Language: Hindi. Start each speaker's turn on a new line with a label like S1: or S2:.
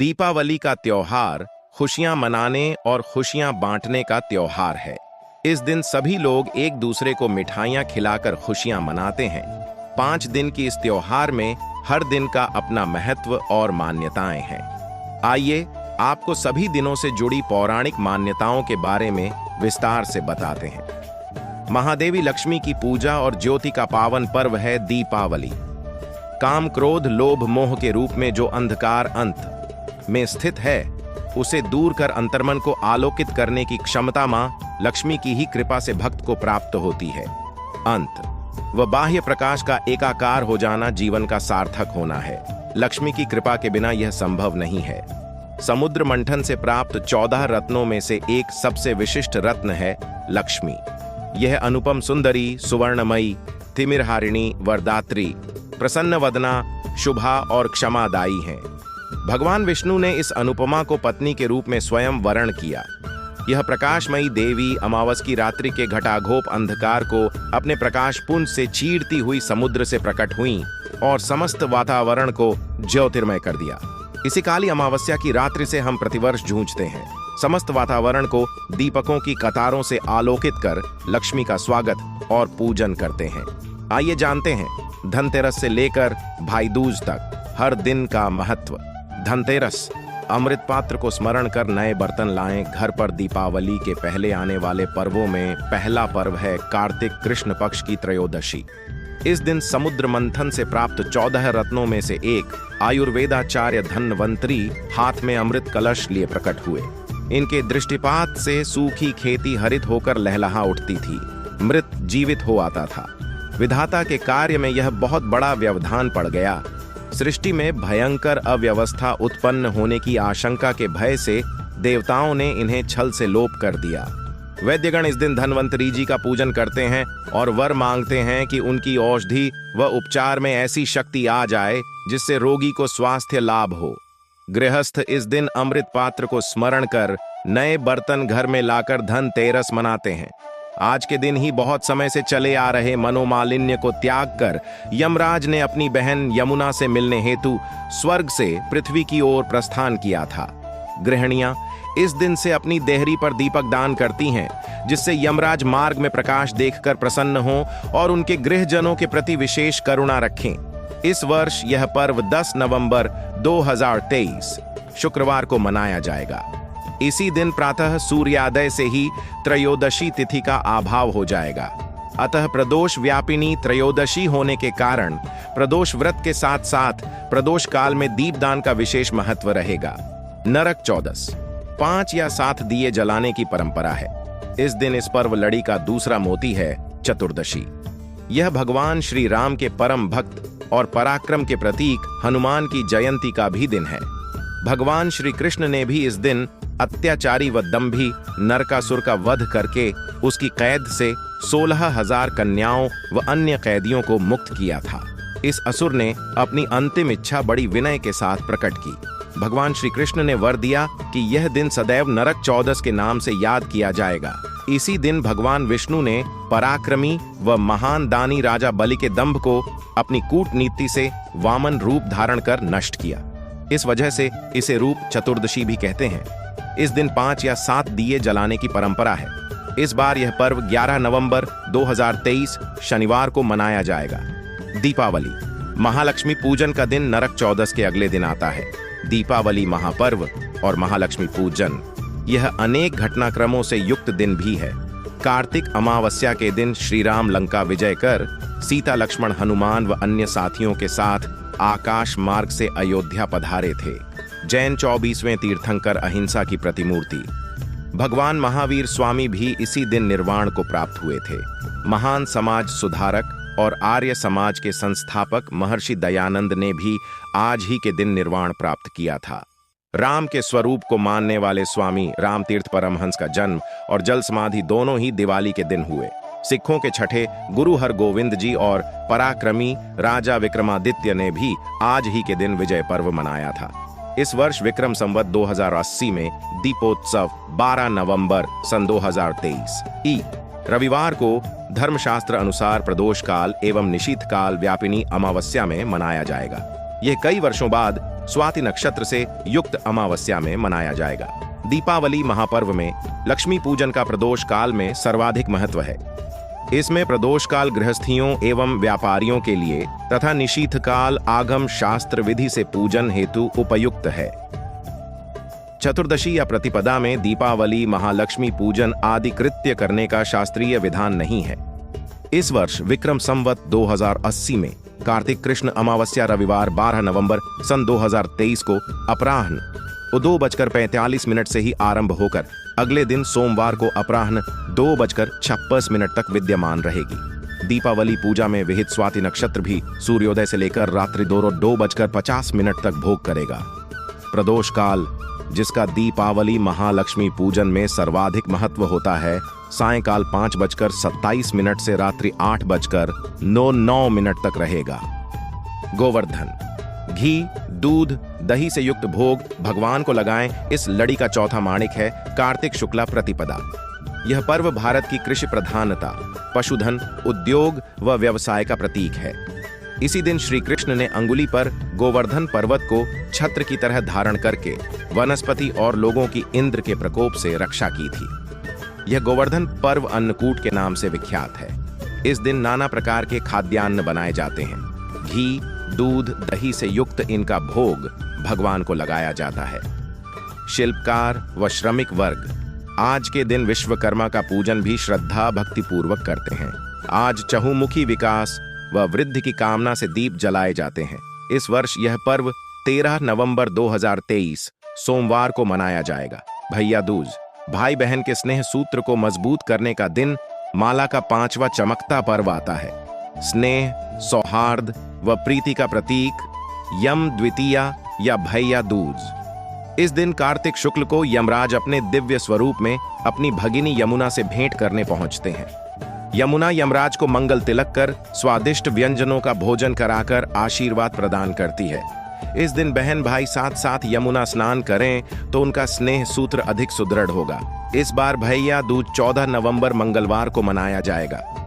S1: दीपावली का त्योहार खुशियां मनाने और खुशियां बांटने का त्योहार है। इस दिन सभी लोग एक दूसरे को मिठाइयां खिलाकर खुशियां मनाते हैं। 5 दिन की इस त्योहार में हर दिन का अपना महत्व और मान्यताएं हैं। आइए आपको सभी दिनों से जुड़ी पौराणिक मान्यताओं के बारे में विस्तार से बताते हैं। महादेवी लक्ष्मी की पूजा और ज्योति का पावन पर्व है दीपावली। काम, क्रोध, लोभ, मोह के रूप में जो अंधकार अंत में स्थित है, उसे दूर कर अंतर्मन को आलोकित करने की क्षमता मां लक्ष्मी की ही कृपा से भक्त को प्राप्त होती है। अंत व बाह्य प्रकाश का एकाकार हो जाना जीवन का सार्थक होना है। लक्ष्मी की कृपा के बिना यह संभव नहीं है। समुद्र मंथन से प्राप्त 14 रत्नों में से एक सबसे विशिष्ट रत्न है लक्ष्मी। यह अनुपम सुंदरी, सुवर्णमयी, तिमिरहारिणी, वरदात्री, प्रसन्न वदना, शुभा और क्षमादायी हैं। भगवान विष्णु ने इस अनुपमा को पत्नी के रूप में स्वयं वर्ण किया। यह प्रकाशमयी देवी अमावस की रात्रि के घटाघोप अंधकार को अपने प्रकाश पुंज से चीरती हुई समुद्र से प्रकट हुई और समस्त वातावरण को ज्योतिर्मय कर दिया। इसी काली अमावस्या की रात्रि से हम प्रतिवर्ष जूझते हैं। समस्त वातावरण को दीपकों की कतारों से आलोकित कर लक्ष्मी का स्वागत और पूजन करते हैं। आइए जानते हैं धनतेरस से लेकर भाई दूज तक हर दिन का महत्व। धनतेरस, अमृत पात्र को स्मरण कर नए बर्तन लाएं। घर पर दीपावली के पहले आने वाले पर्वों में पहला पर्व है कार्तिक कृष्ण पक्ष की त्रयोदशी। इस दिन समुद्र मंथन से प्राप्त 14 रत्नों में से एक आयुर्वेदाचार्य धन्वंतरी हाथ में अमृत कलश लिए प्रकट हुए। इनके दृष्टिपात से सूखी खेती हरित होकर लहलहा उठती थी, मृत जीवित हो आता था। विधाता के कार्य में यह बहुत बड़ा व्यवधान पड़ गया। सृष्टि में भयंकर अव्यवस्था उत्पन्न होने की आशंका के भय से देवताओं ने इन्हें छल से लोप कर दिया। वैद्यगण इस दिन धन्वंतरी जी का पूजन करते हैं और वर मांगते हैं कि उनकी औषधि व उपचार में ऐसी शक्ति आ जाए जिससे रोगी को स्वास्थ्य लाभ हो। गृहस्थ इस दिन अमृत पात्र को स्मरण कर नए बर्तन घर में लाकर धनतेरस मनाते हैं। आज के दिन ही बहुत समय से चले आ रहे मनोमालिन्य को त्याग कर यमराज ने अपनी बहन यमुना से मिलने हेतु स्वर्ग से पृथ्वी की ओर प्रस्थान किया था। गृहिणियां इस दिन से अपनी देहरी पर दीपक दान करती हैं, जिससे यमराज मार्ग में प्रकाश देखकर प्रसन्न हों और उनके गृहजनों के प्रति विशेष करुणा रखें। इस वर्ष यह पर्व 10 नवंबर 2023 शुक्रवार को मनाया जाएगा। इसी दिन प्रातः सूर्योदय से ही त्रयोदशी तिथि का आभाव हो जाएगा। अतः प्रदोष व्यापिनी त्रयोदशी होने के कारण प्रदोष व्रत के साथ साथ प्रदोष काल में दीपदान का विशेष महत्व रहेगा। नरक चौदस, 5 या 7 दिए जलाने की परंपरा है। इस दिन इस पर्व लड़ी का दूसरा मोती है चतुर्दशी। यह भगवान श्री राम के परम भक्त और पराक्रम के प्रतीक हनुमान की जयंती का भी दिन है। भगवान श्री कृष्ण ने भी इस दिन अत्याचारी व दंभी नरकासुर का वध करके उसकी कैद से 16,000 कन्याओं व अन्य कैदियों को मुक्त किया था। इस असुर ने अपनी अंतिम इच्छा बड़ी विनय के साथ प्रकट की। भगवान श्री कृष्ण ने वर दिया कि यह दिन सदैव नरक चौदस के नाम से याद किया जाएगा। इसी दिन भगवान विष्णु ने पराक्रमी व महान दानी राजा बलि के दंभ को अपनी कूटनीति से वामन रूप धारण कर नष्ट किया। इस वजह से इसे रूप चतुर्दशी भी कहते हैं। इस दिन 5 या 7 दिए जलाने की परंपरा है। इस बार यह पर्व 11 नवंबर 2023 शनिवार को मनाया जाएगा। दीपावली, महालक्ष्मी पूजन का दिन नरक चौदस के अगले दिन आता है। दीपावली महापर्व और महालक्ष्मी पूजन यह अनेक घटनाक्रमों से युक्त दिन भी है। कार्तिक अमावस्या के दिन श्री राम लंका विजय कर सीता, लक्ष्मण, हनुमान व अन्य साथियों के साथ आकाश मार्ग से अयोध्या पधारे थे। जैन 24वें तीर्थंकर अहिंसा की प्रतिमूर्ति भगवान महावीर स्वामी भी इसी दिन निर्वाण को प्राप्त हुए थे। महान समाज सुधारक और आर्य समाज के संस्थापक महर्षि दयानंद ने भी आज ही के दिन निर्वाण प्राप्त किया था। राम के स्वरूप को मानने वाले स्वामी रामतीर्थ परमहंस का जन्म और जल समाधि दोनों ही दिवाली के दिन हुए। सिखों के छठे गुरु हरगोविंद जी और पराक्रमी राजा विक्रमादित्य ने भी आज ही के दिन विजय पर्व मनाया था। इस वर्ष विक्रम संवत 2080 में दीपोत्सव 12 नवंबर सन 2023 रविवार को धर्मशास्त्र अनुसार प्रदोष काल एवं निशीथ काल व्यापिनी अमावस्या में मनाया जाएगा। यह कई वर्षों बाद स्वाति नक्षत्र से युक्त अमावस्या में मनाया जाएगा। दीपावली महापर्व में लक्ष्मी पूजन का प्रदोष काल में सर्वाधिक महत्व है। इसमें प्रदोष काल गृहस्थियों एवं व्यापारियों के लिए तथा निशीथ काल आगम शास्त्र विधि से पूजन हेतु उपयुक्त है। चतुर्दशी या प्रतिपदा में दीपावली, महालक्ष्मी पूजन आदि कृत्य करने का शास्त्रीय विधान नहीं है। इस वर्ष विक्रम संवत 2080 में कार्तिक कृष्ण अमावस्या रविवार 12 नवंबर सन 2023 को अपराह्न 2:45 से ही आरंभ होकर अगले दिन सोमवार को अपराह्न 2:56 तक विद्यमान रहेगी। दीपावली पूजा में विहित स्वाति नक्षत्र भी सूर्योदय से लेकर रात्रि 2:50 तक भोग करेगा। प्रदोष काल, जिसका दीपावली महालक्ष्मी पूजन में सर्वाधिक महत्व होता है, सायंकाल 5:27 से रात्रि 8:09 तक रहेगा। गोवर्धन, घी, दूध, दही से युक्त भोग भगवान को लगाएं, इस लड़ी का चौथा माणिक है कार्तिक शुक्ला प्रतिपदा। यह पर्व भारत की कृषि प्रधानता, पशुधन, उद्योग व व्यवसाय का प्रतीक है। इसी दिन श्री कृष्ण ने अंगुली पर गोवर्धन पर्वत को छत्र की तरह धारण करके वनस्पति और लोगों की इंद्र के प्रकोप से रक्षा की थी। यह गोवर्धन पर्व अन्नकूट के नाम से विख्यात है। इस दिन नाना प्रकार के खाद्यान्न बनाए जाते हैं। घी, दूध, दही से युक्त इनका भोग भगवान को लगाया जाता है। शिल्पकार व श्रमिक वर्ग आज के दिन विश्वकर्मा का पूजन भी श्रद्धा भक्ति पूर्वक करते हैं। आज चहुमुखी विकास व वृद्धि की कामना से दीप जलाए जाते हैं। इस वर्ष यह पर्व 13 नवंबर 2023 सोमवार को मनाया जाएगा। भैया दूज, भाई बहन के स्नेह सूत्र को मजबूत करने का दिन, माला का 5वां चमकता पर्व आता है। स्नेह, सौहार्द व प्रीति का प्रतीक यम द्वितीया या भैया दूज। इस दिन कार्तिक शुक्ल को यमराज अपने दिव्य स्वरूप में अपनी भगिनी यमुना से भेंट करने पहुंचते हैं। यमुना यमराज को मंगल तिलक कर स्वादिष्ट व्यंजनों का भोजन कराकर आशीर्वाद प्रदान करती है। इस दिन बहन भाई साथ साथ यमुना स्नान करें तो उनका स्नेह सूत्र अधिक सुदृढ़ होगा। इस बार भैया दूज 14 नवंबर मंगलवार को मनाया जाएगा।